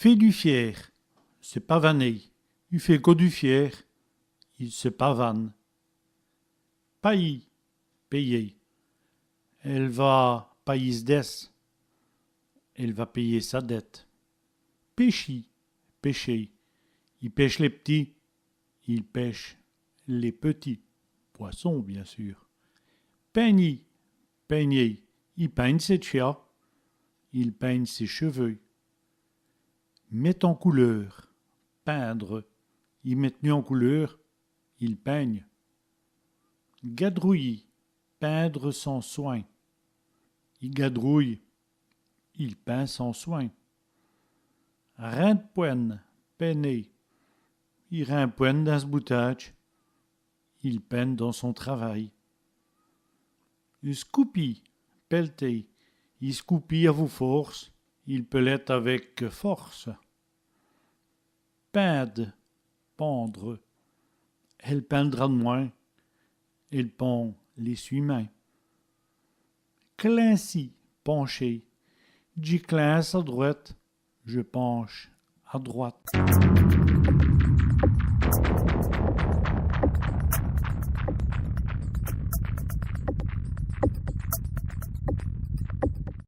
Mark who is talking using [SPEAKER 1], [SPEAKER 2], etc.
[SPEAKER 1] fait du fier, se pavaner. Il fait que du fier, il se pavane. Payer, payer. Elle va payer des. Elle va payer sa dette. Pêcher, pêcher. Il pêche les petits, il pêche les petits. Poissons, bien sûr. Peigner, peigner. Il peigne ses chats, il peigne ses cheveux. Met en couleur, peindre. Il met nu en couleur, il peigne. Gadrouiller, peindre sans soin. Il gadrouille, il peint sans soin. Rimpoigne, peiner. Il rimpoigne dans ce boutage, il peine dans son travail. Scoopie, pelleter. Il scoopie à vous force, il pelette avec force. Peindre, pendre. Elle peindra de moins, elle pend l'essuie-main. Clincy, pencher. J'y clince à droite, je penche à droite.